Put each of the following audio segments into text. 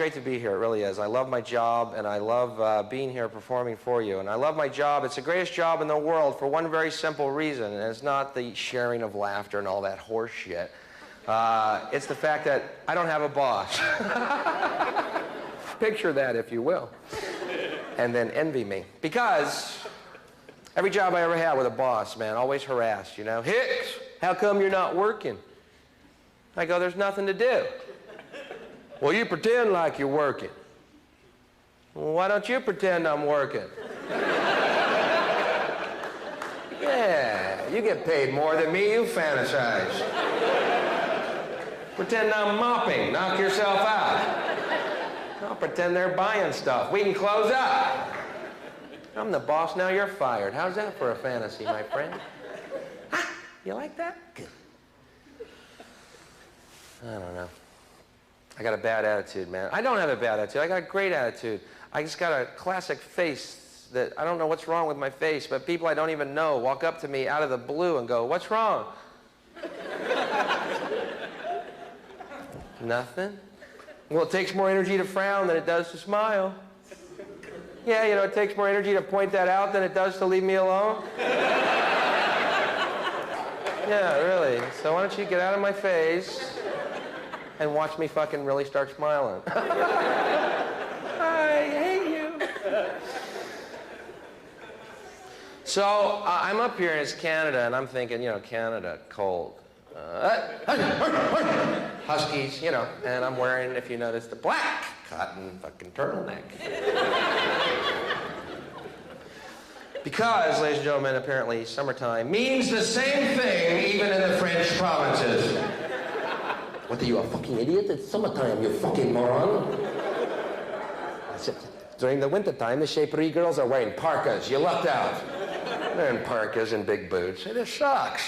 great to be here. It really is. I love my job, and I love being here performing for you. And I love my job. It's the greatest job in the world for one very simple reason, and it's not the sharing of laughter and all that horse shit. It's the fact that I don't have a boss. Picture that, if you will. And then envy me. Because every job I ever had with a boss, man, always harassed, you know. Hicks, how come you're not working? I go, there's nothing to do. Well, you pretend like you're working. Well, why don't you pretend I'm working? Yeah, you get paid more than me, you fantasize. Pretend I'm mopping, knock yourself out. I'll pretend they're buying stuff. We can close up. I'm the boss, now you're fired. How's that for a fantasy, my friend? Ha! You like that? Good. I don't know. I got a bad attitude, man. I don't have a bad attitude. I got a great attitude. I just got a classic face that I don't know what's wrong with my face, but people I don't even know walk up to me out of the blue and go, what's wrong? Nothing. Well, it takes more energy to frown than it does to smile. Yeah, you know, it takes more energy to point that out than it does to leave me alone. Yeah, really. So why don't you get out of my face and watch me fucking really start smiling. I hate you. So I'm up here and it's Canada, and I'm thinking, you know, Canada, cold. Huskies, you know, and I'm wearing, if you notice, the black cotton fucking turtleneck. Because, ladies and gentlemen, apparently summertime means the same thing even in the French provinces. What, are you a fucking idiot? It's summertime, you fucking moron. During the wintertime, the Chaperie girls are wearing parkas. You lucked out. They're in parkas and big boots. It just sucks.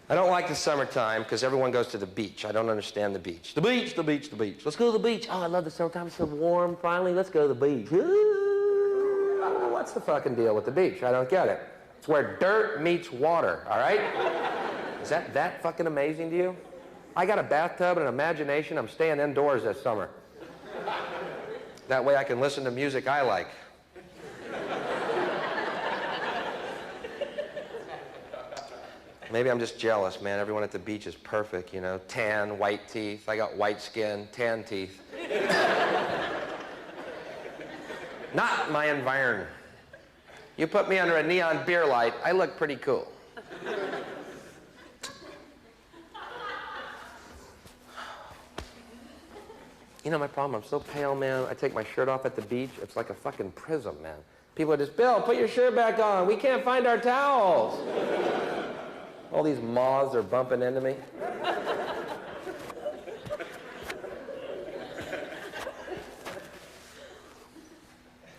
I don't like the summertime because everyone goes to the beach. I don't understand the beach. The beach, the beach, the beach. Let's go to the beach. Oh, I love the summertime. It's so warm. Finally, let's go to the beach. Ooh, what's the fucking deal with the beach? I don't get it. It's where dirt meets water, all right? Is that fucking amazing to you? I got a bathtub and an imagination. I'm staying indoors this summer. That way I can listen to music I like. Maybe I'm just jealous, man. Everyone at the beach is perfect, you know. Tan, white teeth. I got white skin, tan teeth. Not my environment. You put me under a neon beer light, I look pretty cool. You know my problem? I'm so pale, man. I take my shirt off at the beach. It's like a fucking prism, man. People are just, Bill, put your shirt back on. We can't find our towels. All these moths are bumping into me.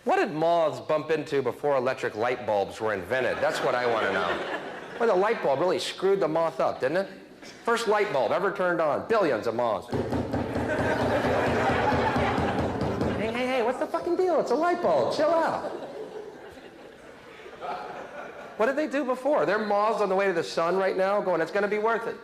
What did moths bump into before electric light bulbs were invented? That's what I want to know. Well, the light bulb really screwed the moth up, didn't it? First light bulb ever turned on. Billions of moths. Hey, what's the fucking deal? It's a light bulb. Chill out. What did they do before? They're moths on the way to the sun right now going, it's going to be worth it.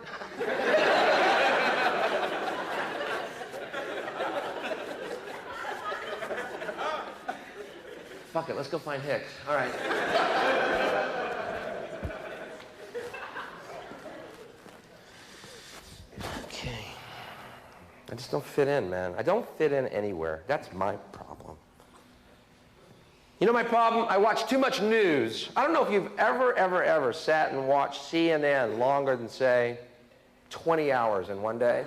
Fuck it, let's go find Hicks. All right. Okay. I just don't fit in, man. I don't fit in anywhere. That's my problem. You know my problem? I watch too much news. I don't know if you've ever sat and watched CNN longer than, say, 20 hours in one day.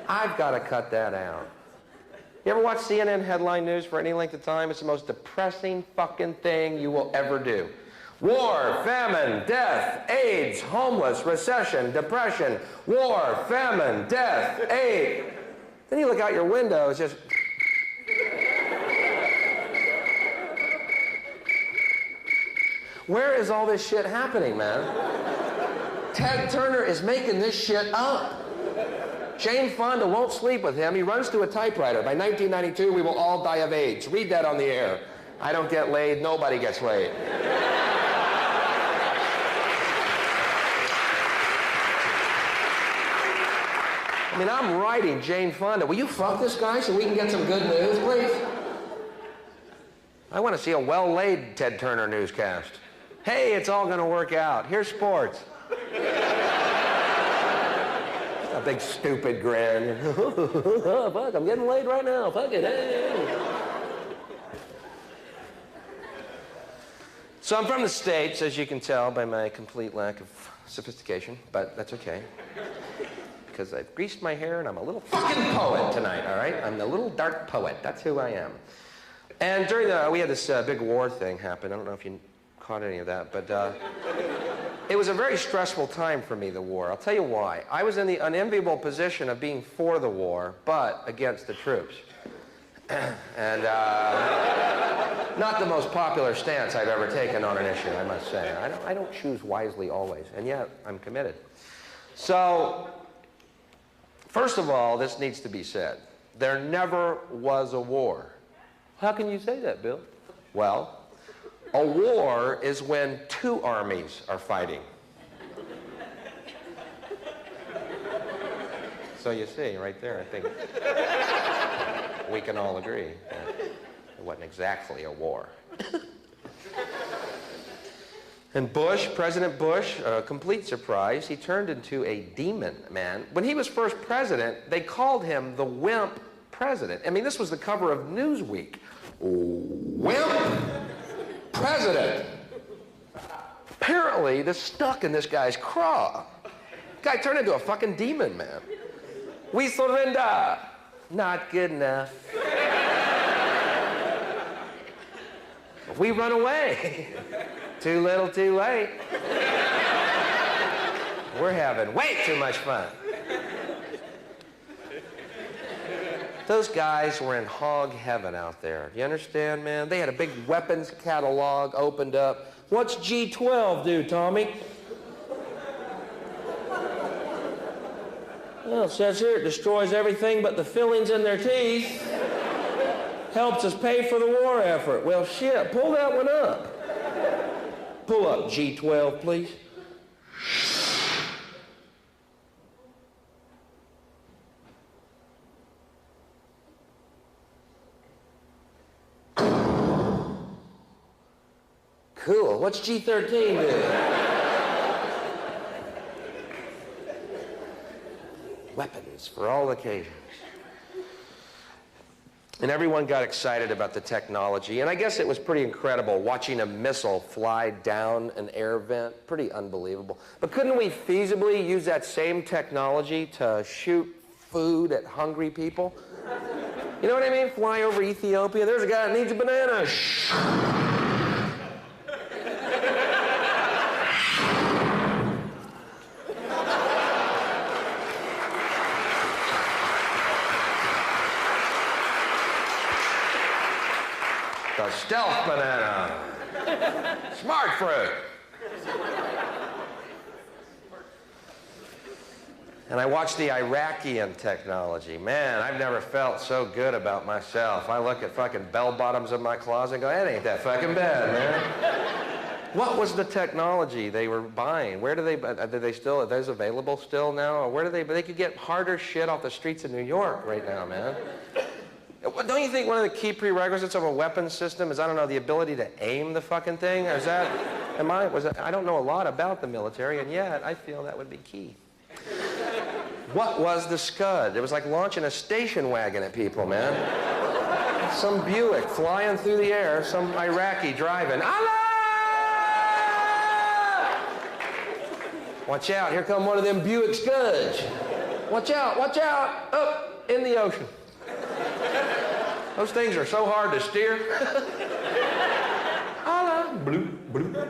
I've got to cut that out. You ever watch CNN headline news for any length of time? It's the most depressing fucking thing you will ever do. War, famine, death, AIDS, homeless, recession, depression, war, famine, death, AIDS. Then you look out your window, it's just... Where is all this shit happening, man? Ted Turner is making this shit up. Jane Fonda won't sleep with him. He runs to a typewriter. By 1992, we will all die of AIDS. Read that on the air. I don't get laid. Nobody gets laid. I mean, I'm writing Jane Fonda. Will you fuck this guy so we can get some good news, please? I want to see a well-laid Ted Turner newscast. Hey, it's all going to work out. Here's sports. A big stupid grin. Oh, fuck, I'm getting laid right now. Fuck it. Hey. So I'm from the States, as you can tell by my complete lack of sophistication, but that's okay. Because I've greased my hair and I'm a little fucking poet tonight, all right? I'm the little dark poet. That's who I am. And during we had this big war thing happen. I don't know if you caught any of that, but it was a very stressful time for me, the war. I'll tell you why. I was in the unenviable position of being for the war, but against the troops. And not the most popular stance I've ever taken on an issue, I must say. I don't choose wisely always, and yet I'm committed. So, first of all, this needs to be said. There never was a war. How can you say that, Bill? Well, a war is when two armies are fighting. So you see, right there, I think we can all agree that it wasn't exactly a war. And Bush, President Bush, a complete surprise, he turned into a demon, man. When he was first president, they called him the wimp president. I mean, this was the cover of Newsweek. Wimp president. Apparently, this stuck in this guy's craw. Guy turned into a fucking demon, man. We surrender. Not good enough. We run away. Too little, too late. We're having way too much fun. Those guys were in hog heaven out there. You understand, man? They had a big weapons catalog opened up. What's G12 do, Tommy? Well, it says here it destroys everything but the fillings in their teeth. Helps us pay for the war effort. Well, shit, pull that one up. Pull up G12, please. Cool. What's G13 do? Weapons for all occasions. And everyone got excited about the technology. And I guess it was pretty incredible watching a missile fly down an air vent. Pretty unbelievable. But couldn't we feasibly use that same technology to shoot food at hungry people? You know what I mean? Fly over Ethiopia. There's a guy that needs a banana. The stealth banana. Smart fruit. And I watched the Iraqian technology. Man, I've never felt so good about myself. I look at fucking bell bottoms in my closet and go, that ain't that fucking bad, man. What was the technology they were buying? Where do they still, are those available still now? Or where do they could get harder shit off the streets of New York right now, man. Don't you think one of the key prerequisites of a weapons system is, I don't know, the ability to aim the fucking thing? Or is that, I don't know a lot about the military, and yet I feel that would be key. What was the Scud? It was like launching a station wagon at people, man. Some Buick flying through the air, some Iraqi driving. Allah! Watch out, here come one of them Buick Scuds. Watch out, up in the ocean. Those things are so hard to steer. Allah, blue, blue, blue.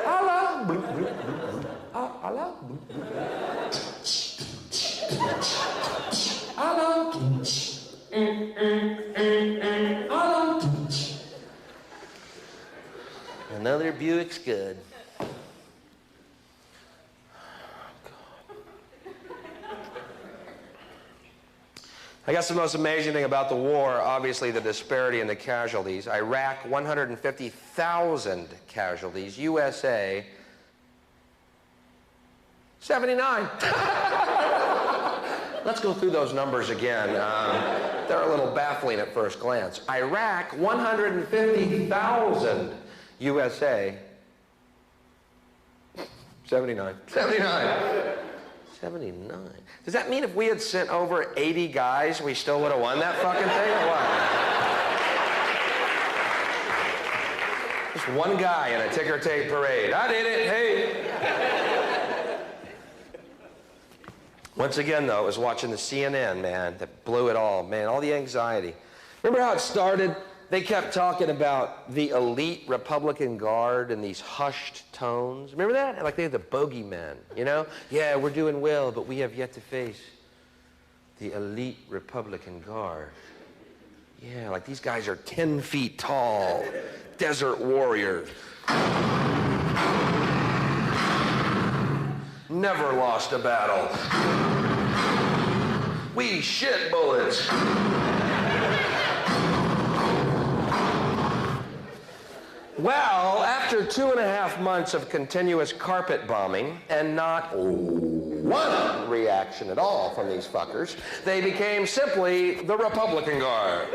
Allah, blue, blue, blue, blue. Allah, blue, blue. Allah, Allah. Another Buick Scud. I guess the most amazing thing about the war, obviously the disparity in the casualties. Iraq, 150,000 casualties. USA, 79. Let's go through those numbers again. They're a little baffling at first glance. Iraq, 150,000. USA, 79. 79. Does that mean if we had sent over 80 guys, we still would have won that fucking thing, or what? Just one guy in a ticker tape parade. I did it, hey. Once again, though, I was watching the CNN, man, that blew it all, man, all the anxiety. Remember how it started? They kept talking about the elite Republican Guard in these hushed tones. Remember that? Like they had the bogeymen, you know? Yeah, we're doing well, but we have yet to face the elite Republican Guard. Yeah, like these guys are 10 feet tall, desert warriors. Never lost a battle. We shit bullets. Well, after 2.5 months of continuous carpet bombing and not one reaction at all from these fuckers, they became simply the Republican Guard.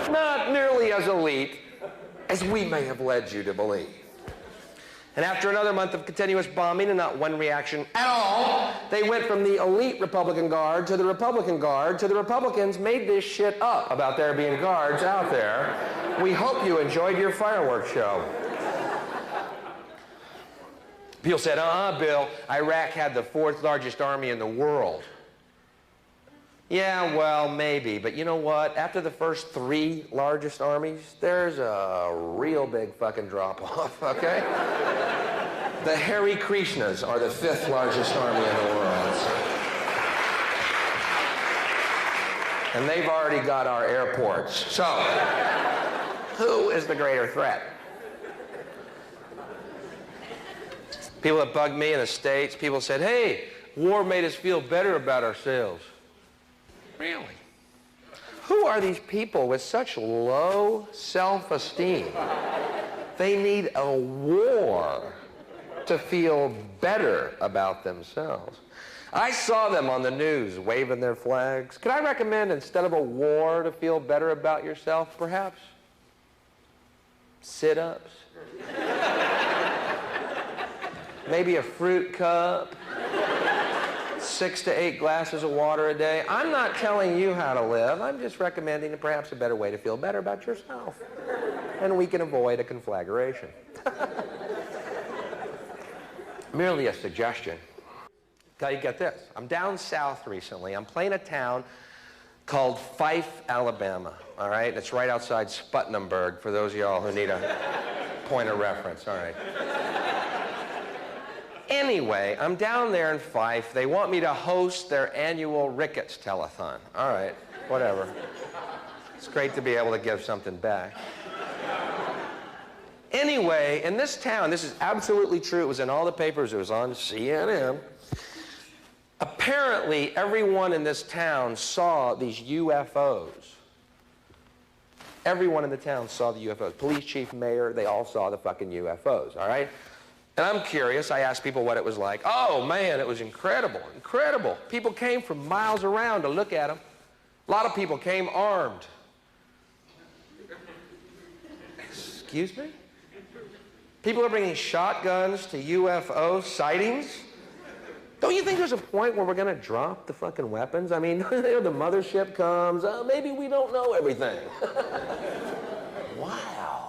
Not nearly as elite as we may have led you to believe. And after another month of continuous bombing and not one reaction at all, they went from the elite Republican Guard to the Republican Guard to the Republicans made this shit up about there being guards out there. We hope you enjoyed your fireworks show. People said, Bill, Iraq had the 4th largest army in the world. Yeah, well, maybe, but you know what? After the first 3 largest armies, there's a real big fucking drop-off, okay? The Hare Krishnas are the 5th largest army in the world. And they've already got our airports. So, who is the greater threat? People that bugged me in the States, people said, hey, war made us feel better about ourselves. Really? Who are these people with such low self-esteem? They need a war to feel better about themselves. I saw them on the news waving their flags. Could I recommend, instead of a war to feel better about yourself, perhaps? Sit-ups? Maybe a fruit cup? 6 to 8 glasses of water a day. I'm not telling you how to live. I'm just recommending perhaps a better way to feel better about yourself. And we can avoid a conflagration. Merely a suggestion. Now you get this. I'm down south recently. I'm playing a town called Fife, Alabama. All right? It's right outside Sputnamburg for those of y'all who need a point of reference. All right. Anyway, I'm down there in Fife. They want me to host their annual Ricketts telethon. All right, whatever. It's great to be able to give something back. Anyway, in this town, this is absolutely true. It was in all the papers. It was on CNN. Apparently, everyone in this town saw these UFOs. Everyone in the town saw the UFOs. Police chief, mayor, they all saw the fucking UFOs, all right? And I'm curious. I asked people what it was like. Oh, man, it was incredible, incredible. People came from miles around to look at them. A lot of people came armed. Excuse me? People are bringing shotguns to UFO sightings? Don't you think there's a point where we're going to drop the fucking weapons? I mean, the mothership comes. Maybe we don't know everything. Wow.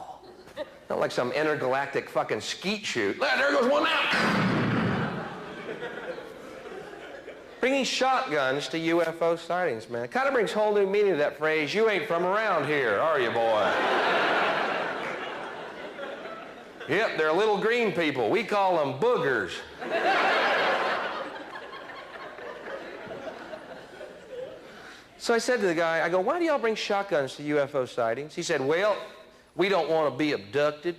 Not like some intergalactic fucking skeet shoot. There goes one out. Bringing shotguns to UFO sightings, man. Kind of brings whole new meaning to that phrase, you ain't from around here, are you, boy? Yep, they're little green people. We call them boogers. So I said to the guy, I go, why do y'all bring shotguns to UFO sightings? He said, well, we don't want to be abducted.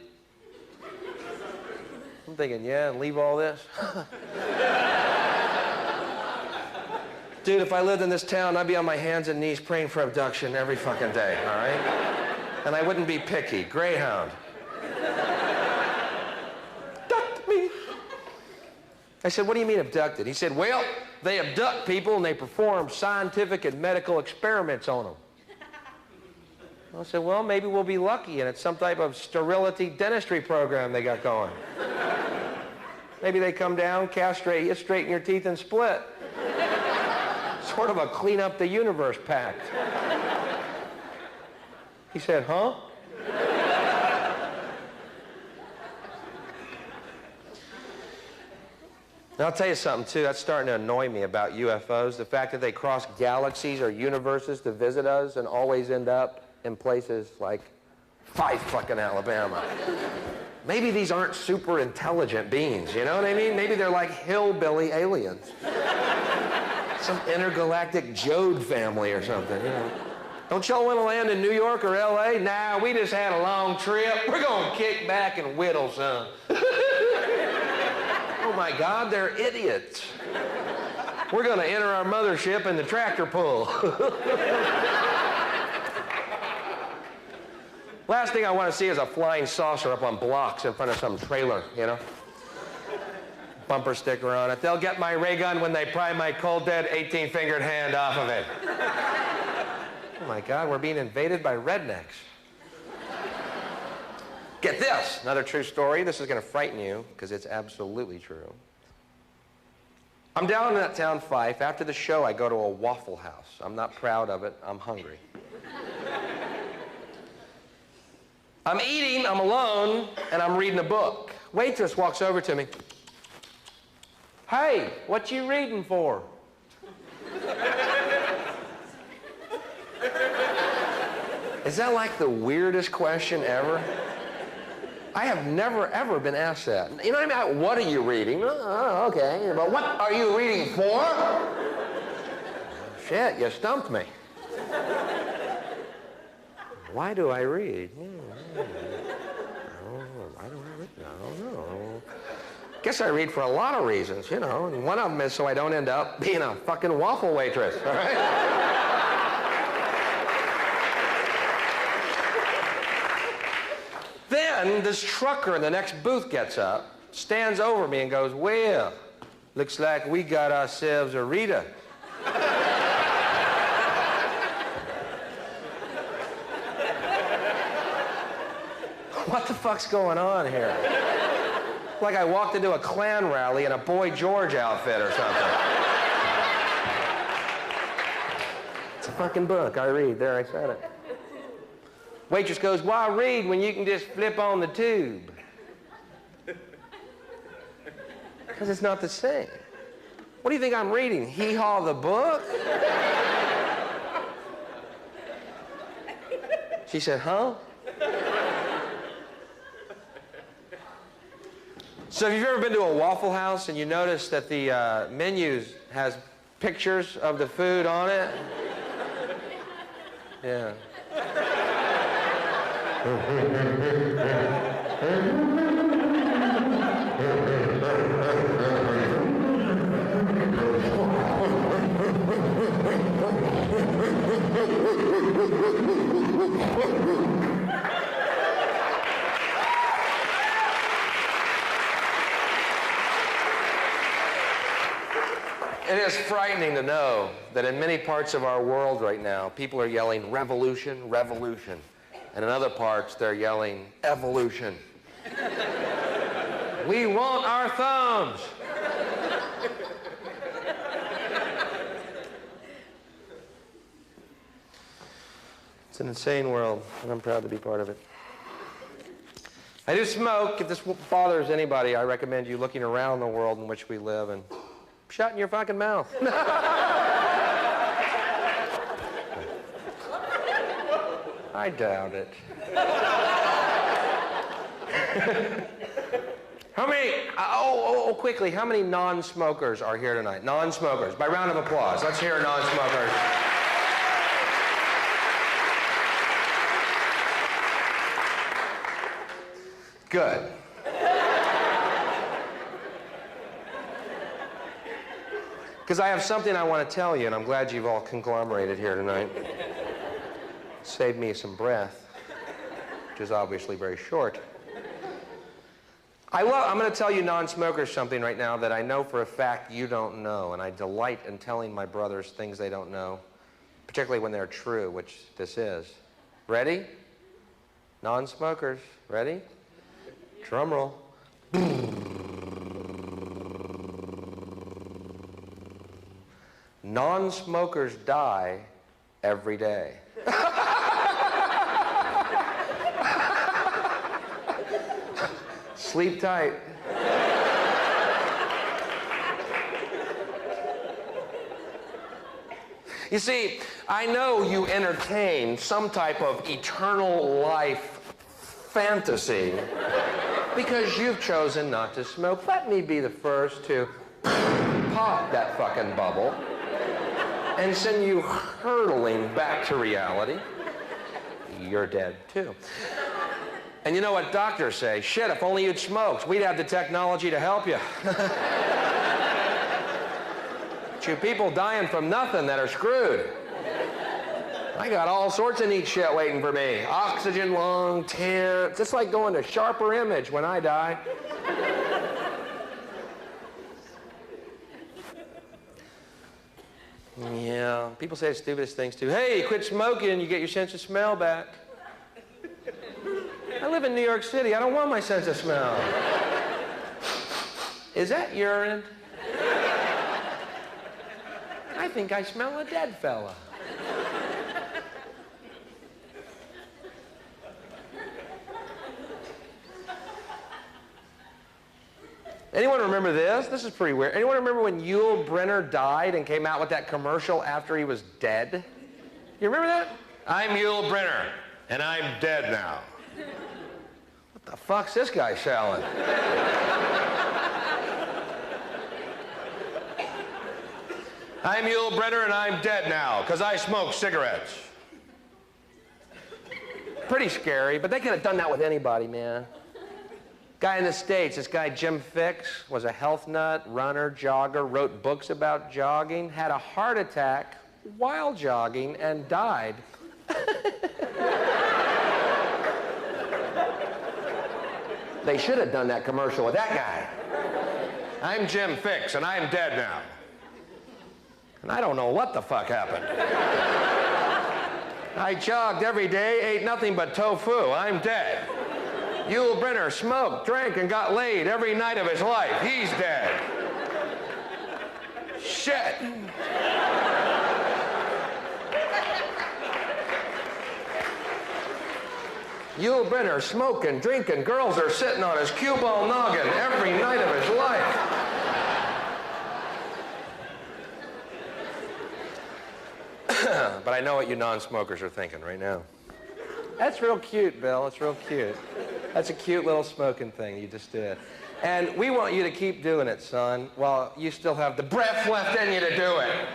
I'm thinking, yeah, and leave all this? Dude, if I lived in this town, I'd be on my hands and knees praying for abduction every fucking day, all right? And I wouldn't be picky. Greyhound. Abduct me. I said, what do you mean abducted? He said, well, they abduct people and they perform scientific and medical experiments on them. I said, well, maybe we'll be lucky and it's some type of sterility dentistry program they got going. Maybe they come down, castrate you, straighten your teeth, and split. Sort of a clean up the universe pact. He said, huh? And I'll tell you something, too. That's starting to annoy me about UFOs. The fact that they cross galaxies or universes to visit us and always end up in places like fucking Alabama. Maybe these aren't super intelligent beings, you know what I mean? Maybe they're like hillbilly aliens. Some intergalactic Jode family or something, you know. Don't y'all want to land in New York or LA? Nah, we just had a long trip. We're going to kick back and whittle some. Oh my God, they're idiots. We're going to enter our mothership in the tractor pull. Last thing I want to see is a flying saucer up on blocks in front of some trailer, you know. Bumper sticker on it. They'll get my ray gun when they pry my cold dead 18-fingered hand off of it. Oh my God, we're being invaded by rednecks. Get this, another true story. This is going to frighten you because it's absolutely true. I'm down in that town, Fife. After the show, I go to a Waffle House. I'm not proud of it. I'm hungry. I'm eating, I'm alone, and I'm reading a book. Waitress walks over to me. Hey, what you reading for? Is that like the weirdest question ever? I have never, ever been asked that. You know what I mean? What are you reading? Oh, okay. But what are you reading for? Shit, you stumped me. Why do I read? I don't know. Guess I read for a lot of reasons, you know. And one of them is so I don't end up being a fucking waffle waitress, all right? Then this trucker in the next booth gets up, stands over me and goes, well, looks like we got ourselves a Rita. What the fuck's going on here? Like I walked into a Klan rally in a Boy George outfit or something. It's a fucking book. I read. There, I said it. Waitress goes, why read when you can just flip on the tube? Because it's not the same. What do you think I'm reading? Hee-Haw the book? She said, huh? So if you've ever been to a Waffle House and you notice that the menu has pictures of the food on it? Yeah. It is frightening to know that in many parts of our world right now, people are yelling revolution, revolution. And in other parts, they're yelling evolution. We want our thumbs. It's an insane world, and I'm proud to be part of it. I do smoke. If this bothers anybody, I recommend you looking around the world in which we live and shut in your fucking mouth. I doubt it. How many, quickly, how many non-smokers are here tonight? Non-smokers, by round of applause. Let's hear non-smokers. Good. Because I have something I want to tell you, and I'm glad you've all conglomerated here tonight. Saved me some breath, which is obviously very short. I'm going to tell you non-smokers something right now that I know for a fact you don't know, and I delight in telling my brothers things they don't know, particularly when they're true, which this is. Ready? Non-smokers. Ready? Drum roll. Non-smokers die every day. Sleep tight. You see, I know you entertain some type of eternal life fantasy because you've chosen not to smoke. Let me be the first to pop that fucking bubble and send you hurtling back to reality. You're dead too. And you know what doctors say? Shit, if only you'd smoked, we'd have the technology to help you. But you people dying from nothing that are screwed. I got all sorts of neat shit waiting for me. Oxygen lung, tent. It's like going to sharper image when I die. Yeah, people say the stupidest things too. Hey, quit smoking, you get your sense of smell back. I live in New York City. I don't want my sense of smell. Is that urine? I think I smell a dead fella. Anyone remember this? This is pretty weird. Anyone remember when Yul Brynner died and came out with that commercial after he was dead? You remember that? I'm Yul Brynner, and I'm dead now. What the fuck's this guy selling? I'm Yul Brynner, and I'm dead now, because I smoke cigarettes. Pretty scary, but they could have done that with anybody, man. Guy in the States, this guy Jim Hicks, was a health nut, runner, jogger, wrote books about jogging, had a heart attack while jogging, and died. They should have done that commercial with that guy. I'm Jim Hicks, and I'm dead now. And I don't know what the fuck happened. I jogged every day, ate nothing but tofu. I'm dead. Yul Brynner smoked, drank, and got laid every night of his life. He's dead. Shit. Yul Brynner smoking, drinking, girls are sitting on his cue ball noggin every night of his life. But I know what you non-smokers are thinking right now. That's real cute, Bill. It's real cute. That's a cute little smoking thing you just did. And we want you to keep doing it, son, while you still have the breath left in you to do it.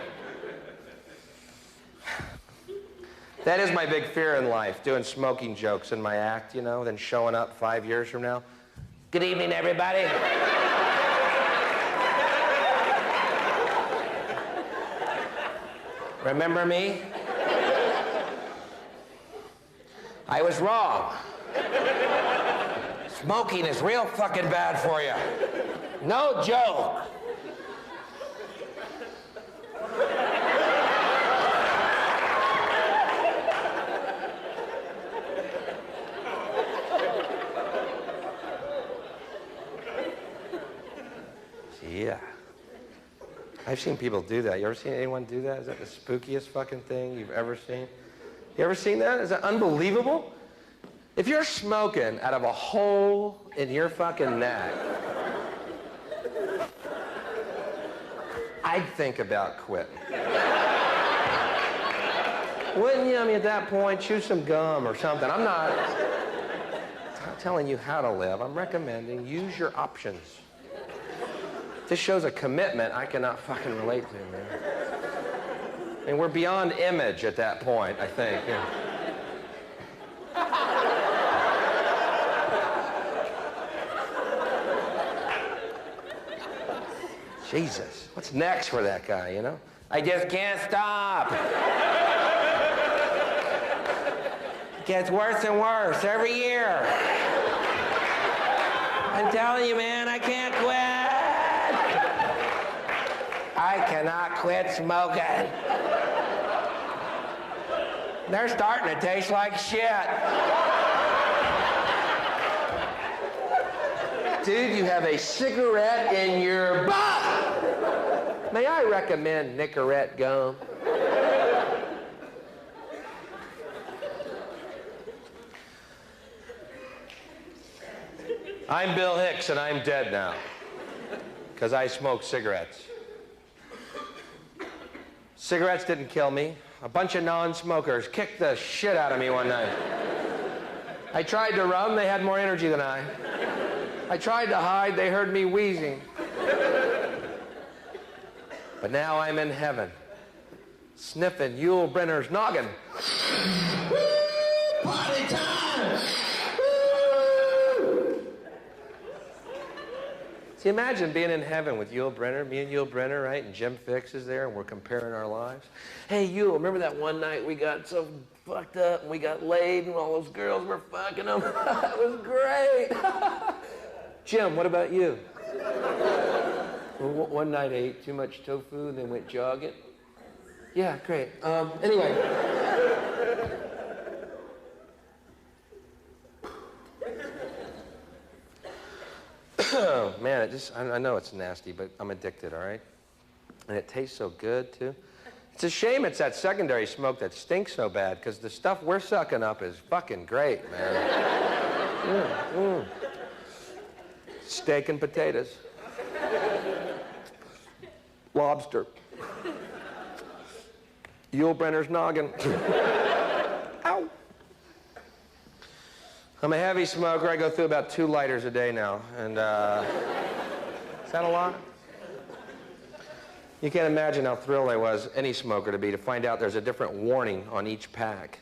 That is my big fear in life, doing smoking jokes in my act, you know, then showing up 5 years from now. Good evening, everybody. Remember me? I was wrong. Smoking is real fucking bad for you. No joke. Yeah. I've seen people do that. You ever seen anyone do that? Is that the spookiest fucking thing you've ever seen? You ever seen that? Is that unbelievable? If you're smoking out of a hole in your fucking neck, I'd think about quitting. Wouldn't you? I mean, at that point, chew some gum or something. I'm not telling you how to live. I'm recommending use your options. This shows a commitment I cannot fucking relate to, man. I mean, we're beyond image at that point, I think. Yeah. Jesus, what's next for that guy, you know? I just can't stop. It gets worse and worse every year. I'm telling you, man, I can't quit. I cannot quit smoking. They're starting to taste like shit. Dude, you have a cigarette in your butt. May I recommend Nicorette gum? I'm Bill Hicks, and I'm dead now because I smoke cigarettes. Cigarettes didn't kill me. A bunch of non-smokers kicked the shit out of me one night. I tried to run, they had more energy than I. I tried to hide, they heard me wheezing. But now I'm in heaven, sniffing Yul Brynner's noggin. Party time! See, imagine being in heaven with Yul Brynner, me and Yul Brynner, right? And Jim Fix is there, and we're comparing our lives. Hey, Yul, remember that one night we got so fucked up, and we got laid, and all those girls were fucking them? That was great. Jim, what about you? Well, one night I ate too much tofu, and then went jogging. Yeah, great. Anyway. Oh, man, I know it's nasty, but I'm addicted, all right? And it tastes so good, too. It's a shame it's that secondary smoke that stinks so bad, because the stuff we're sucking up is fucking great, man. Steak and potatoes. Lobster. Yul Brynner's noggin. Ow. I'm a heavy smoker. I go through about 2 lighters a day now. And is that a lot? You can't imagine how thrilled I was, any smoker to be, to find out there's a different warning on each pack.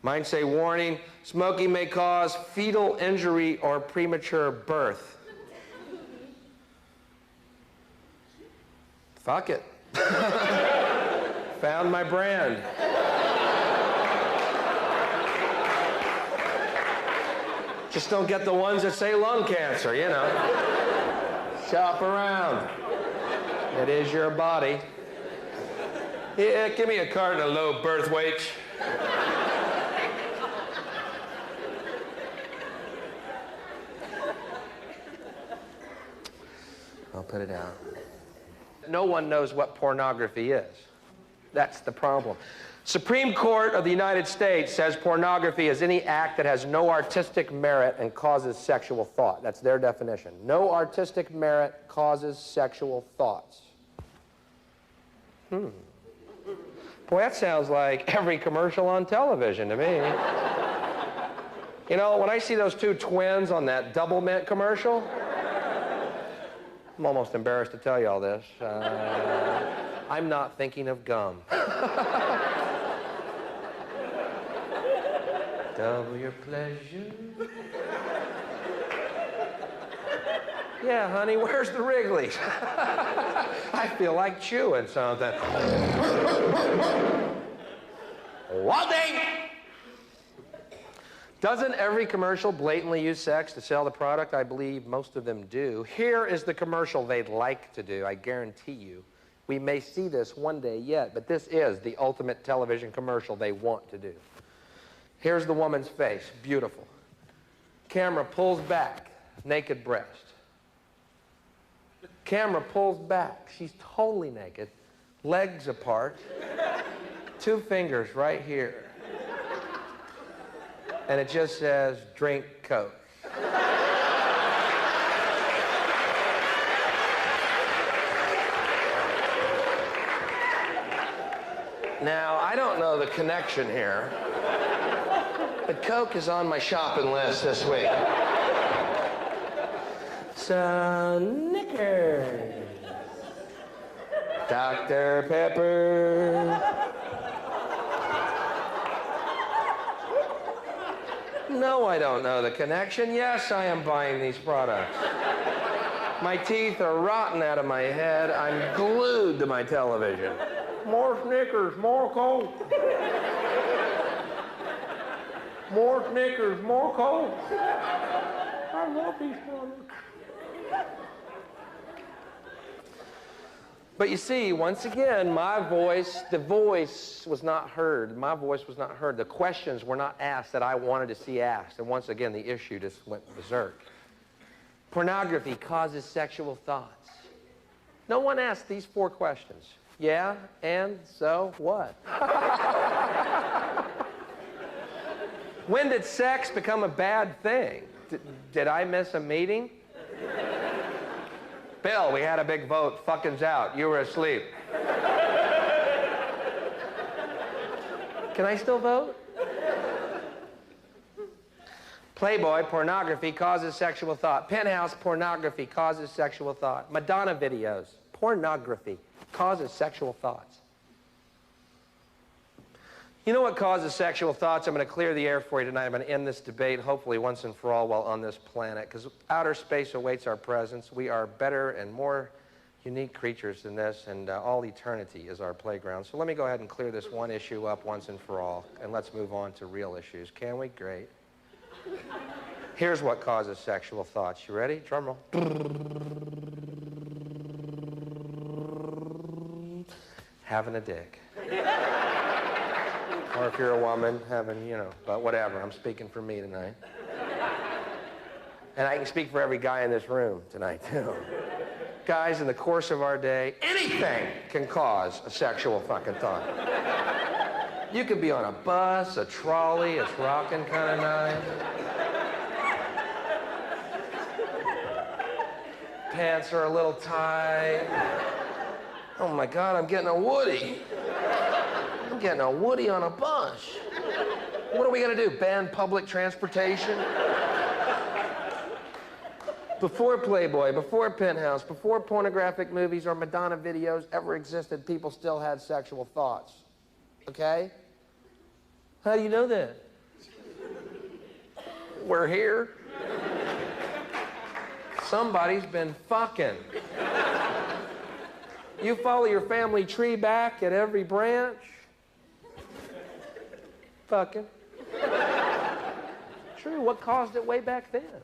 Mine say, warning, smoking may cause fetal injury or premature birth. Fuck it. Found my brand. Just don't get the ones that say lung cancer, you know. Shop around. It is your body. Yeah, give me a carton of low birth weight. I'll put it out. No one knows what pornography is. That's the problem. Supreme Court of the United States says pornography is any act that has no artistic merit and causes sexual thought. That's their definition. No artistic merit causes sexual thoughts. Boy, that sounds like every commercial on television to me. You know, when I see those 2 twins on that Double Mint commercial, I'm almost embarrassed to tell you all this. I'm not thinking of gum. Double your pleasure. Yeah, honey, where's the Wrigley's? I feel like chewing something. One day. Doesn't every commercial blatantly use sex to sell the product? I believe most of them do. Here is the commercial they'd like to do, I guarantee you. We may see this one day yet, but this is the ultimate television commercial they want to do. Here's the woman's face, beautiful. Camera pulls back, naked breast. Camera pulls back, she's totally naked, legs apart, 2 fingers right here. And it just says, drink Coke. Now, I don't know the connection here, but Coke is on my shopping list this week. So, Snickers, Dr. Pepper. No, I don't know the connection. Yes, I am buying these products. My teeth are rotten out of my head. I'm glued to my television. More Snickers, more Coke. More Snickers, more Coke. I love these products. But you see, once again, the voice was not heard. My voice was not heard. The questions were not asked that I wanted to see asked. And once again, the issue just went berserk. Pornography causes sexual thoughts. No one asked these 4 questions. Yeah, and so what? When did sex become a bad thing? Did I miss a meeting? Bill, we had a big vote. Fucking's out. You were asleep. Can I still vote? Playboy, pornography causes sexual thought. Penthouse, pornography causes sexual thought. Madonna videos, pornography causes sexual thoughts. You know what causes sexual thoughts? I'm going to clear the air for you tonight. I'm going to end this debate, hopefully once and for all, while on this planet, because outer space awaits our presence. We are better and more unique creatures than this, and all eternity is our playground. So let me go ahead and clear this one issue up once and for all, and let's move on to real issues. Can we? Great. Here's what causes sexual thoughts. You ready? Drum roll. Having a dick. Or if you're a woman, having, but whatever. I'm speaking for me tonight. And I can speak for every guy in this room tonight, too. Guys, in the course of our day, anything can cause a sexual fucking thought. You could be on a bus, a trolley, it's rocking kind of nice. Pants are a little tight. Oh my God, I'm getting a Woody. I'm getting a Woody on a bus. What are we gonna do, ban public transportation? Before Playboy, before Penthouse, before pornographic movies or Madonna videos ever existed, people still had sexual thoughts. Okay? How do you know that? We're here. Somebody's been fucking. You follow your family tree back at every branch. Fucking. True, what caused it way back then?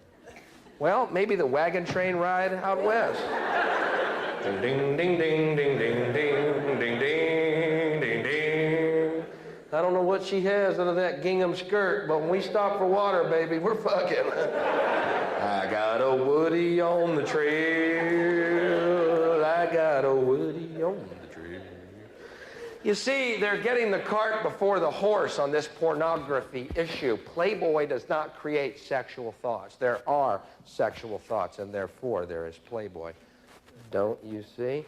Well, maybe the wagon train ride out west. Ding, ding, ding, ding, ding, ding, ding, ding, ding, ding, ding. I don't know what she has under that gingham skirt, but when we stop for water, baby, we're fucking. I got a Woody on the trail. I got a Woody on the trail. You see, they're getting the cart before the horse on this pornography issue. Playboy does not create sexual thoughts. There are sexual thoughts, and therefore there is Playboy. Don't you see?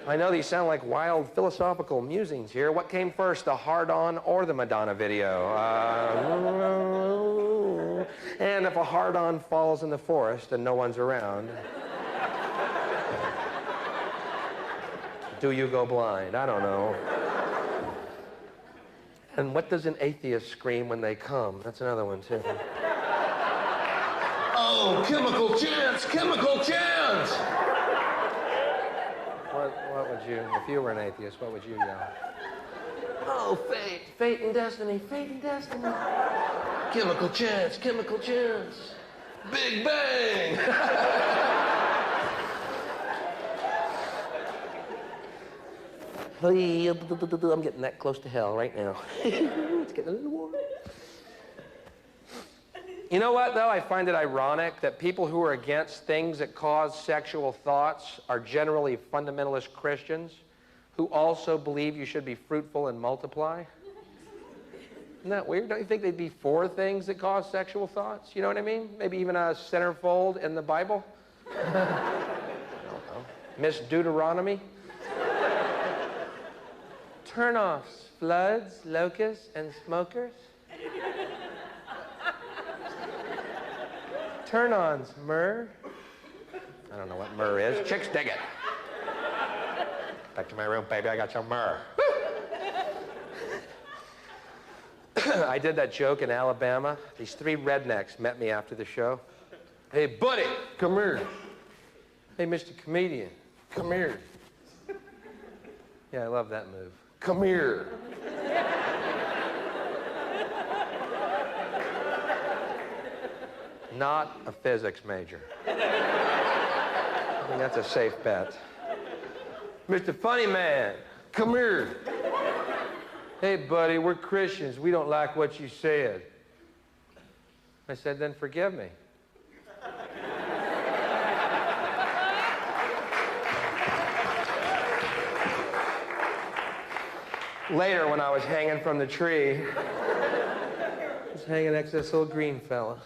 I know these sound like wild philosophical musings here. What came first, the hard-on or the Madonna video? And if a hard-on falls in the forest and no one's around, do you go blind? I don't know. And what does an atheist scream when they come? That's another one, too. Oh, chemical chance! Chemical chance! What would you, if you were an atheist, what would you yell? Oh, fate, fate and destiny, fate and destiny. Chemical chance, chemical chance. Big bang! I'm getting that close to hell right now. It's getting a little warm. You know what, though? I find it ironic that people who are against things that cause sexual thoughts are generally fundamentalist Christians who also believe you should be fruitful and multiply. Isn't that weird? Don't you think they'd be for things that cause sexual thoughts? You know what I mean? Maybe even a centerfold in the Bible? I don't know. Miss Deuteronomy? Turn-offs, floods, locusts, and smokers. Turn-ons, myrrh. I don't know what myrrh is. Chicks dig it. Back to my room, baby. I got some myrrh. I did that joke in Alabama. These 3 rednecks met me after the show. Hey, buddy, come here. Hey, Mr. Comedian, come here. Yeah, I love that move. Come here. not a physics major. I think that's a safe bet. Mr. Funny Man, come here. Hey, buddy, we're Christians. We don't like what you said. I said, then forgive me. Later, when I was hanging from the tree, I was hanging next to this little green fella.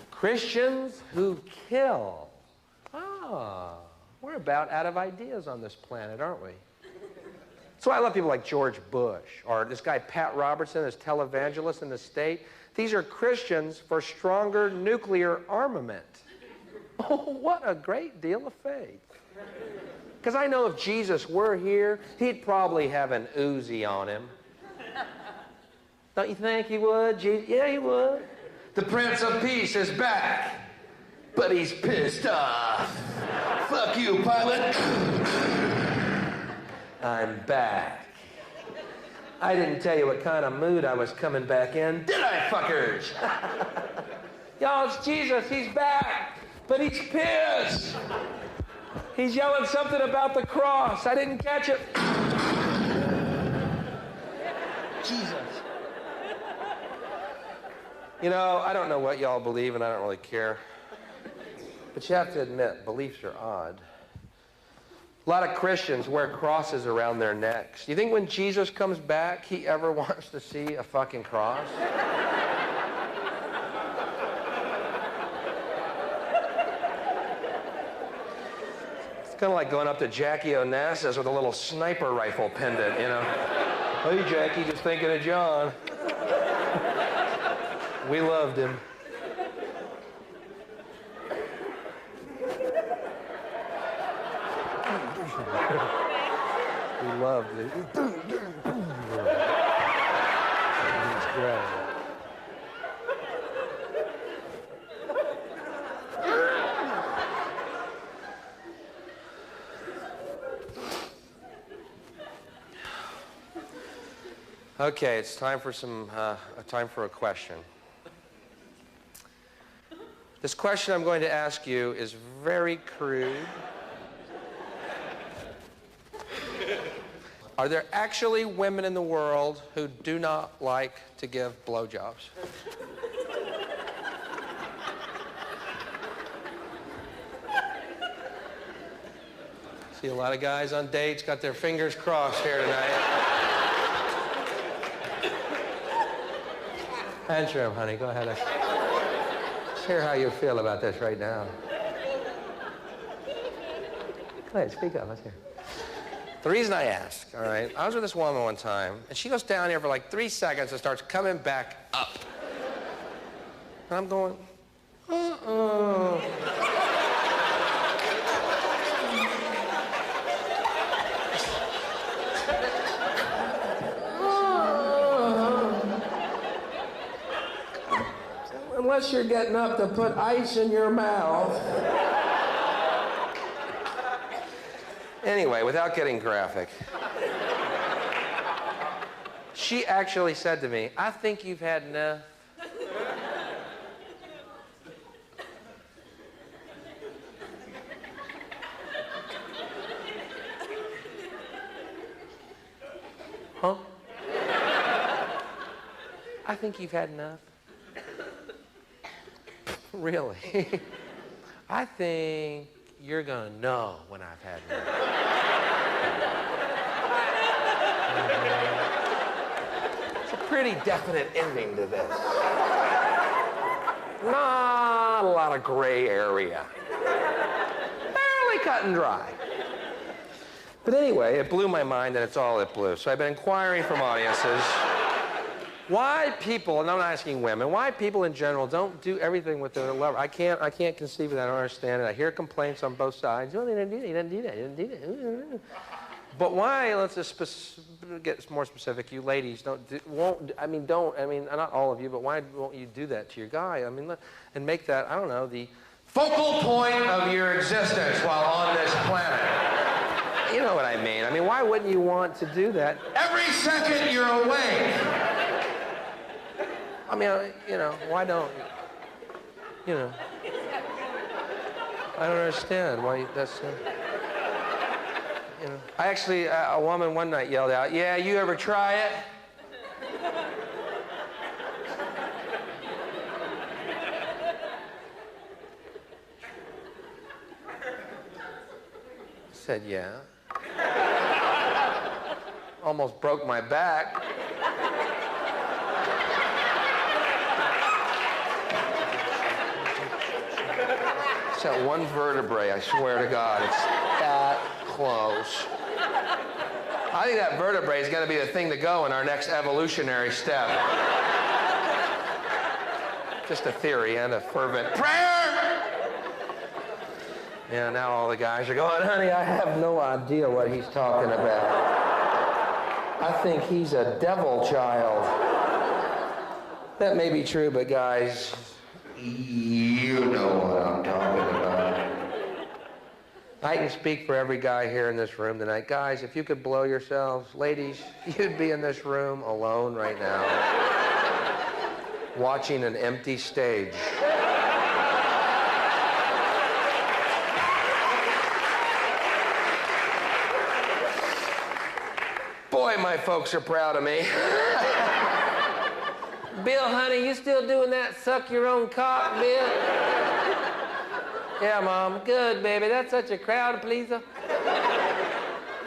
Christians who kill. Ah, we're about out of ideas on this planet, aren't we? That's why I love people like George Bush, or this guy Pat Robertson, this televangelist in the state. These are Christians for stronger nuclear armament. Oh, what a great deal of faith. Because I know if Jesus were here, he'd probably have an Uzi on him. Don't you think he would? Yeah, he would. The Prince of Peace is back, but he's pissed off. Fuck you, pilot. I'm back. I didn't tell you what kind of mood I was coming back in, did I, fuckers? Y'all, it's Jesus. He's back, but he's pissed. He's yelling something about the cross. I didn't catch it. Jesus. You know, I don't know what y'all believe, and I don't really care. But you have to admit, beliefs are odd. A lot of Christians wear crosses around their necks. You think when Jesus comes back, he ever wants to see a fucking cross? It's kind of like going up to Jackie Onassis with a little sniper rifle pendant, you know. Hey, Jackie, just thinking of John. We loved him. We loved it. He's great. Okay, it's time for a question. This question I'm going to ask you is very crude. Are there actually women in the world who do not like to give blowjobs? See a lot of guys on dates got their fingers crossed here tonight. Answer him, honey. Go ahead. Let's hear how you feel about this right now. Go ahead, speak up. Let's hear. The reason I ask, all right, I was with this woman one time, and she goes down here for like 3 seconds and starts coming back up. And I'm going, uh-oh. Unless you're getting up to put ice in your mouth. Anyway, without getting graphic, she actually said to me, I think you've had enough. Huh? I think you've had enough. Really? I think you're gonna know when I've had enough. It's a pretty definite ending to this. Not a lot of gray area. Fairly cut and dry. But anyway, it blew my mind, and it's all it blew. So I've been inquiring from audiences. Why people, and I'm not asking women, why people in general don't do everything with their lover? I can't conceive of that. I don't understand it. I hear complaints on both sides. Oh, they didn't do that. He didn't do that. He didn't do that. But why? Let's just get more specific. You ladies not all of you, but why won't you do that to your guy? I mean, and make that, I don't know, the focal point of your existence while on this planet. You know what I mean. I mean, why wouldn't you want to do that? Every second you're awake. I mean, you know, why don't, you know. I don't understand why that's, you know. I actually, a woman one night yelled out, "Yeah, you ever try it?" I said, "Yeah." Almost broke my back. It's that one vertebrae, I swear to God, it's that close. I think that vertebrae is going to be the thing to go in our next evolutionary step. Just a theory and a fervent prayer. Yeah, now all the guys are going, "Honey, I have no idea what he's talking about. I think he's a devil child." That may be true, but guys, you know what I'm talking about. I can speak for every guy here in this room tonight. Guys, if you could blow yourselves, ladies, you'd be in this room alone right now, watching an empty stage. Boy, my folks are proud of me. Bill, honey, you still doing that suck your own cock, Bill? Yeah, Mom. Good, baby. That's such a crowd pleaser.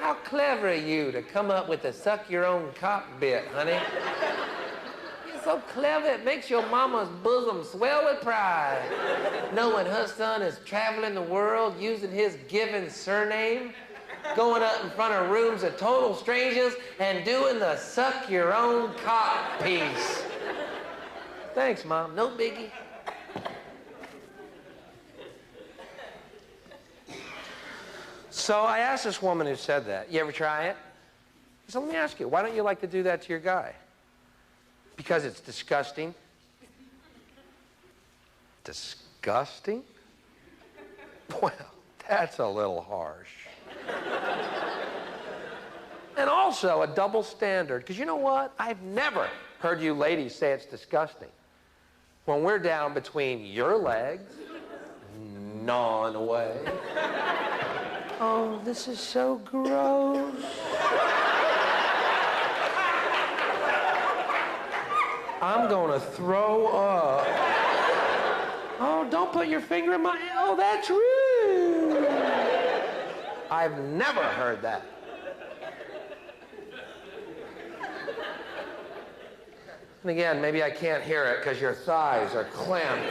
How clever are you to come up with the suck your own cock bit, honey? You're so clever, it makes your mama's bosom swell with pride. Knowing her son is traveling the world using his given surname, going up in front of rooms of total strangers and doing the suck your own cock piece. Thanks, Mom. No biggie. So I asked this woman who said that, "You ever try it?" I said, "Let me ask you, why don't you like to do that to your guy?" "Because it's disgusting." Disgusting? Well, that's a little harsh. And also a double standard, because you know what? I've never heard you ladies say it's disgusting when we're down between your legs, gnawing away. "Oh, this is so gross. I'm gonna throw up. Oh, don't put your finger in my, oh, that's rude." I've never heard that. And again, maybe I can't hear it because your thighs are clamped.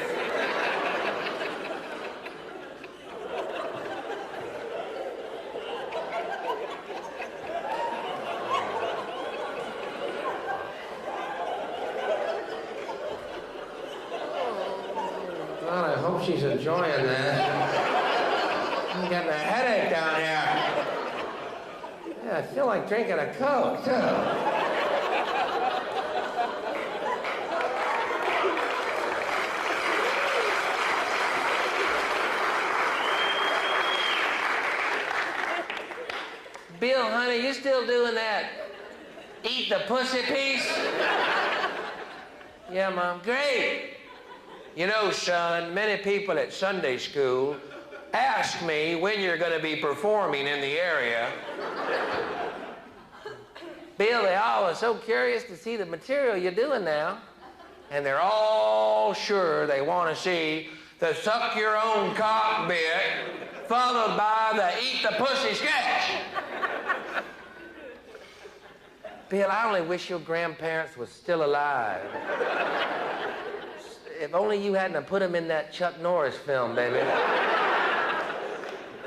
God, I hope she's enjoying that. I'm getting a headache down here. Yeah, I feel like drinking a Coke, too. "Bill, honey, you still doing that eat the pussy piece?" "Yeah, Mom." "Great. You know, son, many people at Sunday school ask me when you're going to be performing in the area. Bill, they all are so curious to see the material you're doing now, and they're all sure they want to see the suck your own cock bit followed by the eat the pussy sketch." "Bill, I only wish your grandparents were still alive. If only you hadn't put them in that Chuck Norris film, baby.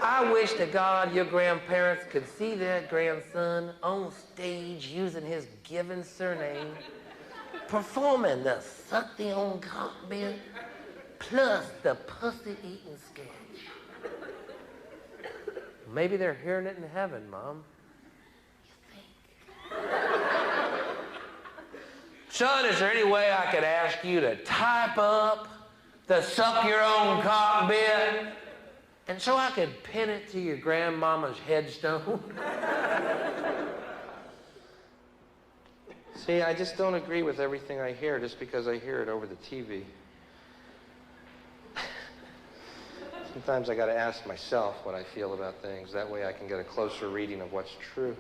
I wish to God your grandparents could see their grandson on stage using his given surname, performing the suck their own cock bit plus the pussy eating sketch. Maybe they're hearing it in heaven, Mom. Son, is there any way I could ask you to type up the suck your own cock bit And so I could pin it to your grandmama's headstone. See, I just don't agree with everything I hear just because I hear it over the TV. Sometimes I got to ask myself what I feel about things. That way I can get a closer reading of what's true.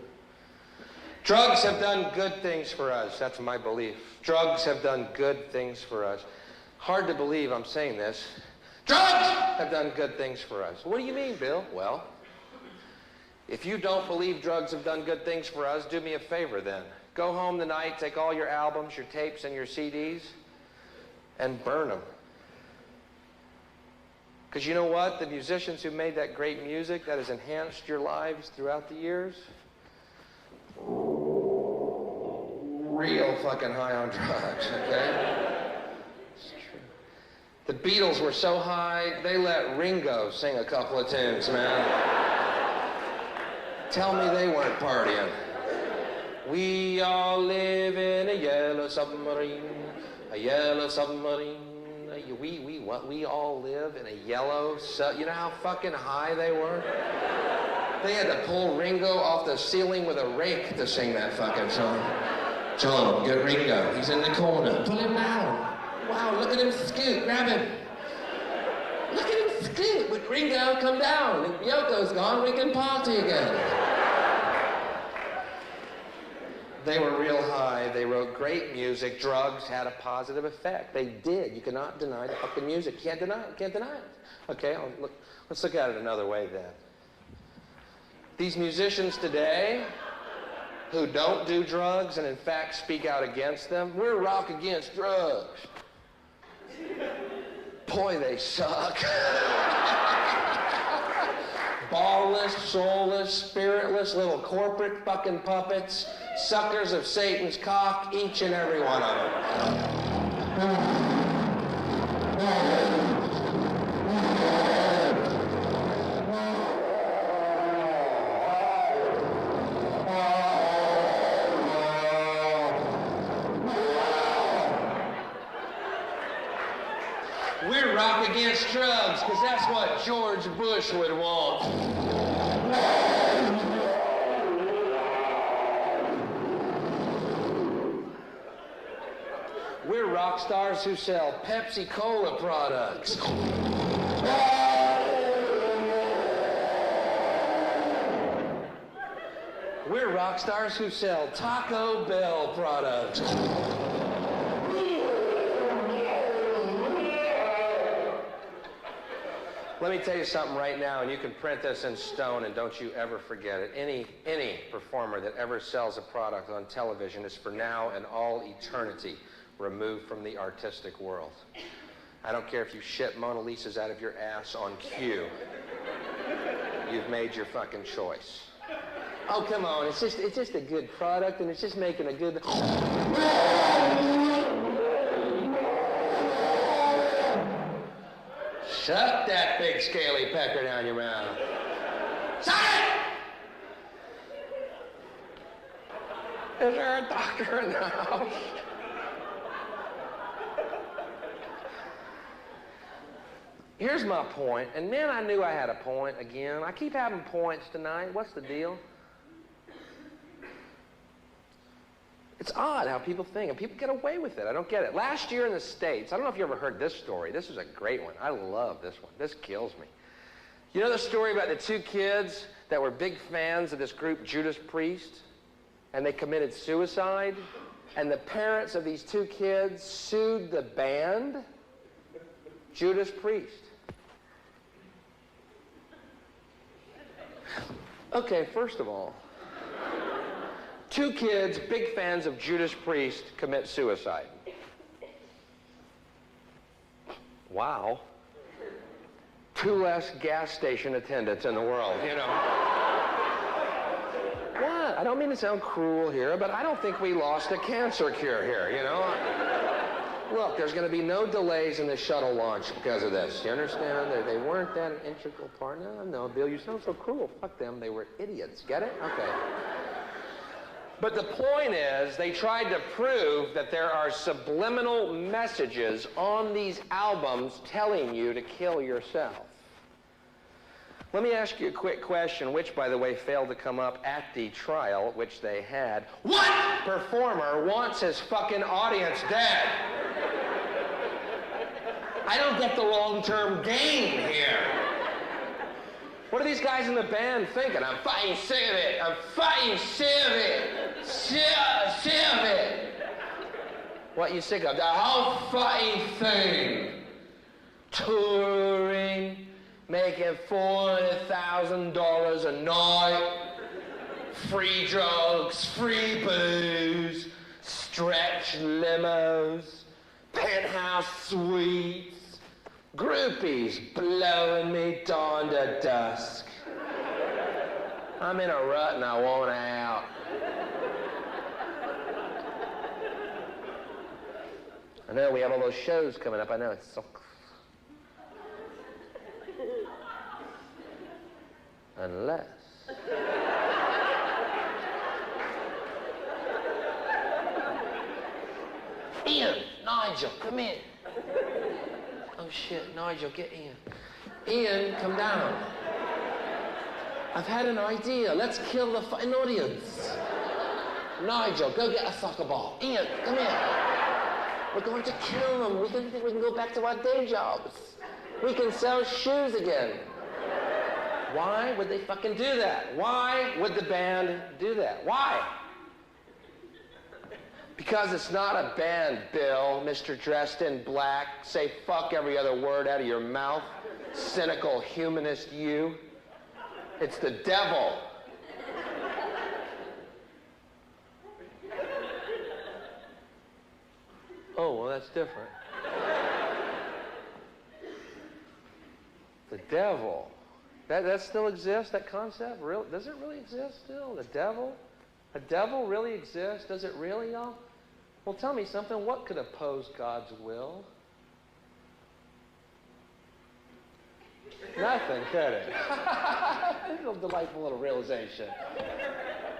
Drugs have done good things for us. That's my belief. Drugs have done good things for us. Hard to believe I'm saying this. Drugs have done good things for us. What do you mean, Bill? Well, if you don't believe drugs have done good things for us, do me a favor then. Go home tonight, take all your albums, your tapes, and your CDs, and burn them. Because you know what? The musicians who made that great music that has enhanced your lives throughout the years, real fucking high on drugs, okay? It's true. The Beatles were so high, they let Ringo sing a couple of tunes, man. Tell me they weren't partying. We all live in a yellow submarine, a yellow submarine. We all live in a yellow you know how fucking high they were? They had to pull Ringo off the ceiling with a rake to sing that fucking song. John, get Ringo. He's in the corner. Pull him down. Wow, look at him scoot. Grab him. Look at him scoot. With Ringo, come down. If Yoko's gone, we can party again. They were real high. They wrote great music. Drugs had a positive effect. They did. You cannot deny the fucking music. You can't deny it. You can't deny it. Okay, let's look at it another way then. These musicians today who don't do drugs and in fact speak out against them, we're rock against drugs. Boy, they suck. Ballless, soulless, spiritless little corporate fucking puppets, suckers of Satan's cock, each and every one of them. We're rock against drugs, because that's what George Bush would want. We're rock stars who sell Pepsi-Cola products. We're rock stars who sell Taco Bell products. Let me tell you something right now, and you can print this in stone, and don't you ever forget it. Any performer that ever sells a product on television is for now and all eternity removed from the artistic world. I don't care if you shit Mona Lisas out of your ass on cue. You've made your fucking choice. Oh, come on, it's just a good product, and it's just making a good... Shut that big scaly pecker down your mouth. Shut it! Is there a doctor in the house? Here's my point, and man, I knew I had a point again. I keep having points tonight. What's the deal? It's odd how people think, and people get away with it. I don't get it. Last year in the States, I don't know if you ever heard this story. This is a great one. I love this one. This kills me. You know the story about the two kids that were big fans of this group, Judas Priest, and they committed suicide? And the parents of these two kids sued the band, Judas Priest. Okay, first of all, two kids, big fans of Judas Priest, commit suicide. Wow. Two less gas station attendants in the world, you know. What? I don't mean to sound cruel here, but I don't think we lost a cancer cure here, you know. Look, there's going to be no delays in the shuttle launch because of this. You understand? They weren't that an integral part. No, Bill, you sound so cruel. Fuck them. They were idiots. Get it? Okay. But the point is, they tried to prove that there are subliminal messages on these albums telling you to kill yourself. Let me ask you a quick question, which, by the way, failed to come up at the trial, which they had. What performer wants his fucking audience dead? I don't get the long-term gain here. What are these guys in the band thinking? I'm fucking sick of it. I'm fucking sick of it. Sick of it. What you sick of? The whole fucking thing. Touring, making $400,000 a night, free drugs, free booze, stretch limos, penthouse suites, groupies blowing me dawn to dusk. I'm in a rut and I want out. I know we have all those shows coming up. I know it's so. Unless. Ian, Nigel, come in. Oh shit, Nigel, get Ian. Ian, come down. I've had an idea. Let's kill the fucking audience. Nigel, go get a soccer ball. Ian, come here. We're going to kill them. We can go back to our day jobs. We can sell shoes again. Why would they fucking do that? Why would the band do that? Why? Because it's not a band, Bill, Mr. Dressed in Black. Say fuck every other word out of your mouth. Cynical humanist you. It's the devil. Oh, well, that's different. The devil. That still exists, that concept? Does it really exist still? The devil? A devil really exists? Does it really, y'all? Well, tell me something. What could oppose God's will? Nothing, could it? It's a delightful little realization.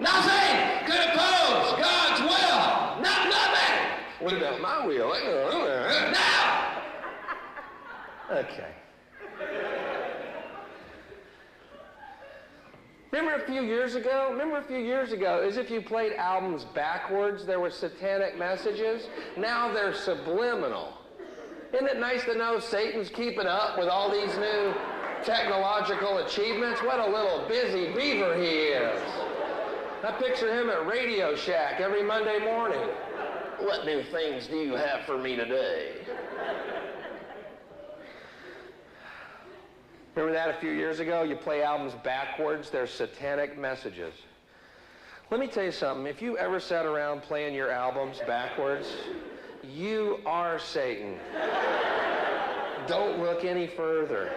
Nothing could oppose God's will! Nothing! What about my will? No! Okay. Remember a few years ago, as if you played albums backwards, there were satanic messages. Now they're subliminal. Isn't it nice to know Satan's keeping up with all these new technological achievements? What a little busy beaver he is. I picture him at Radio Shack every Monday morning. What new things do you have for me today? Remember that a few years ago? You play albums backwards, there's satanic messages. Let me tell you something. If you ever sat around playing your albums backwards, you are Satan. Don't look any further.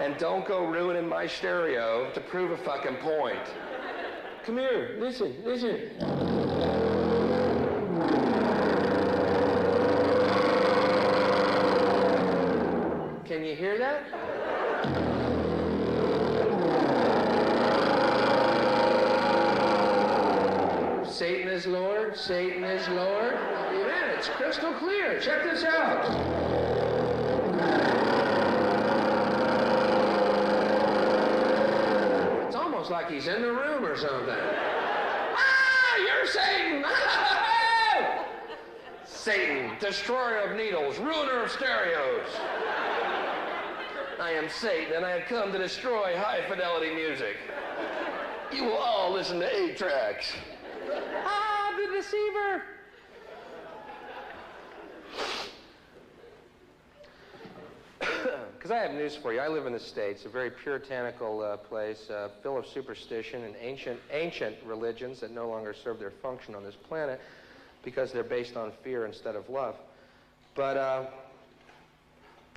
And don't go ruining my stereo to prove a fucking point. Come here, listen. Can you hear that? Satan is Lord, Satan is Lord. Man, it's crystal clear. Check this out. It's almost like he's in the room or something. Ah, you're Satan! Satan, destroyer of needles, ruiner of stereos. I am Satan, and I have come to destroy high-fidelity music. You will all listen to 8 tracks. Ah, the deceiver! Because I have news for you. I live in the States, a very puritanical place, full of superstition and ancient religions that no longer serve their function on this planet because they're based on fear instead of love. But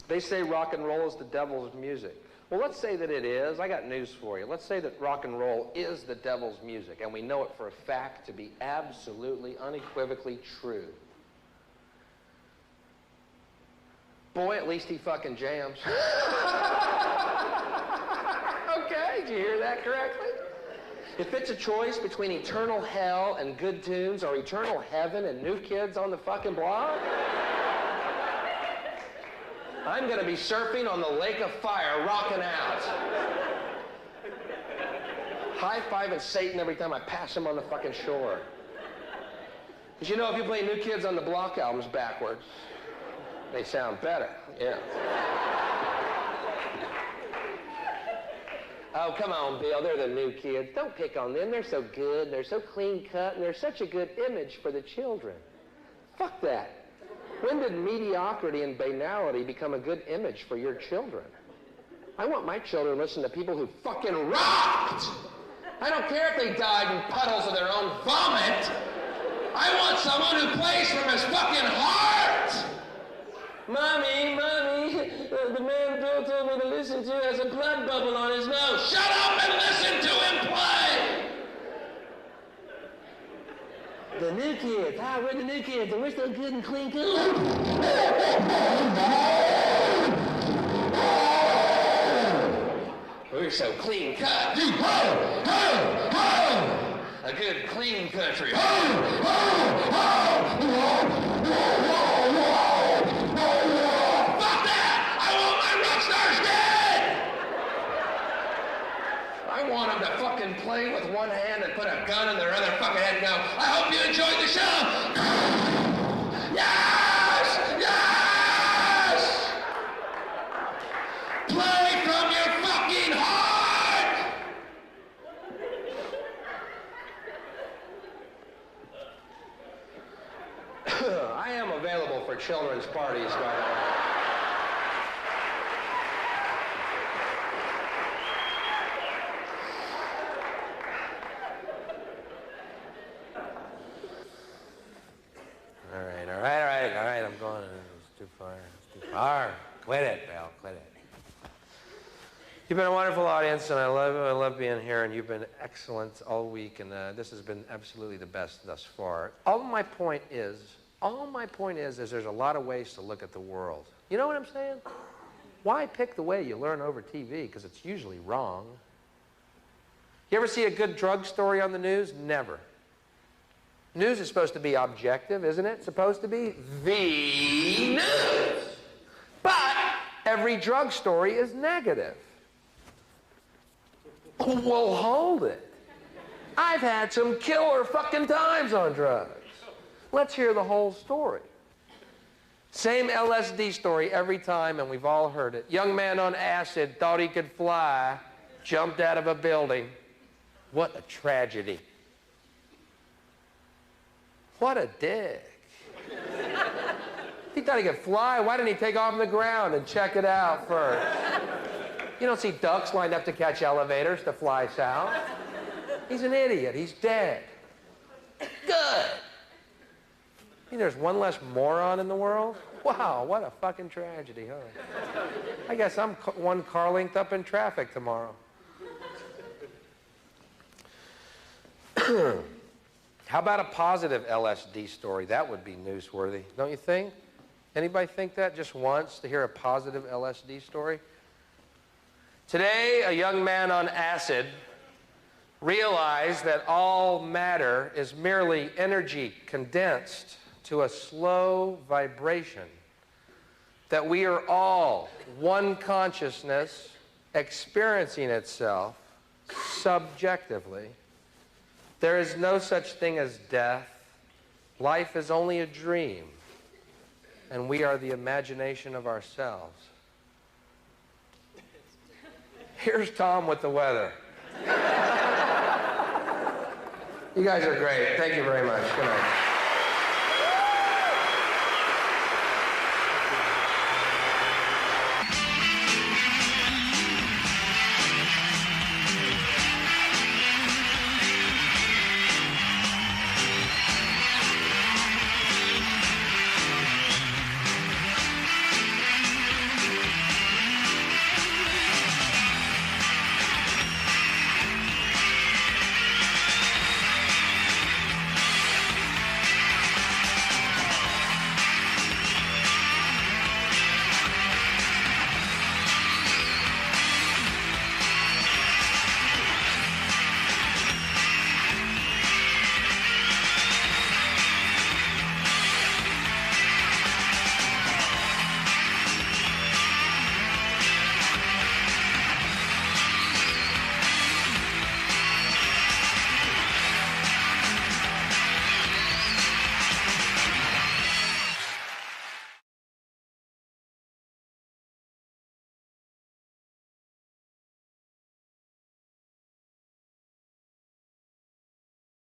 they say rock and roll is the devil's music. Well, let's say that it is. I got news for you. Let's say that rock and roll is the devil's music, and we know it for a fact to be absolutely, unequivocally true. Boy, at least he fucking jams. Okay, did you hear that correctly? If it's a choice between eternal hell and good tunes or eternal heaven and new kids on the fucking block, I'm going to be surfing on the lake of fire, rocking out. high-fiving Satan every time I pass him on the fucking shore. Because you know, if you play New Kids on the Block albums backwards, they sound better, yeah. Oh, come on, Bill, they're the New Kids. Don't pick on them, they're so good, they're so clean-cut, and they're such a good image for the children. Fuck that. When did mediocrity and banality become a good image for your children? I want my children to listen to people who fucking rocked! I don't care if they died in puddles of their own vomit! I want someone who plays from his fucking heart! Mommy, the man Bill told me to listen to has a blood bubble on his nose. Shut up and listen to him play! The New Kids. Ah, we're the New Kids, and we're so good and clean cut. We're so clean cut. A good clean country. Fuck that! I want my rock stars dead! I want them to fucking play with one hand and put a gun in their other fucking head and go, I hope you enjoyed the show! Yes! Yes! Play from your fucking heart! I am available for children's parties, by the way. All right, I'm going. It's too far. It's too far. Quit it, Bill. Quit it. You've been a wonderful audience, and I love being here, and you've been excellent all week, and this has been absolutely the best thus far. All my point is there's a lot of ways to look at the world. You know what I'm saying? Why pick the way you learn over TV? Because it's usually wrong. You ever see a good drug story on the news? Never. News is supposed to be objective, isn't it? It's supposed to be the news. But every drug story is negative. Well, hold it. I've had some killer fucking times on drugs. Let's hear the whole story. Same LSD story every time, and we've all heard it. Young man on acid thought he could fly, jumped out of a building. What a tragedy. What a dick. He thought he could fly. Why didn't he take off on the ground and check it out first? You don't see ducks lined up to catch elevators to fly south. He's an idiot. He's dead. Good. You know, there's one less moron in the world? Wow, what a fucking tragedy, huh? I guess I'm one car linked up in traffic tomorrow. How about a positive LSD story? That would be newsworthy, don't you think? Anybody think that just once, to hear a positive LSD story? Today, a young man on acid realized that all matter is merely energy condensed to a slow vibration, that we are all one consciousness experiencing itself subjectively. There is no such thing as death. Life is only a dream, and we are the imagination of ourselves. Here's Tom with the weather. You guys are great. Thank you very much. Good night.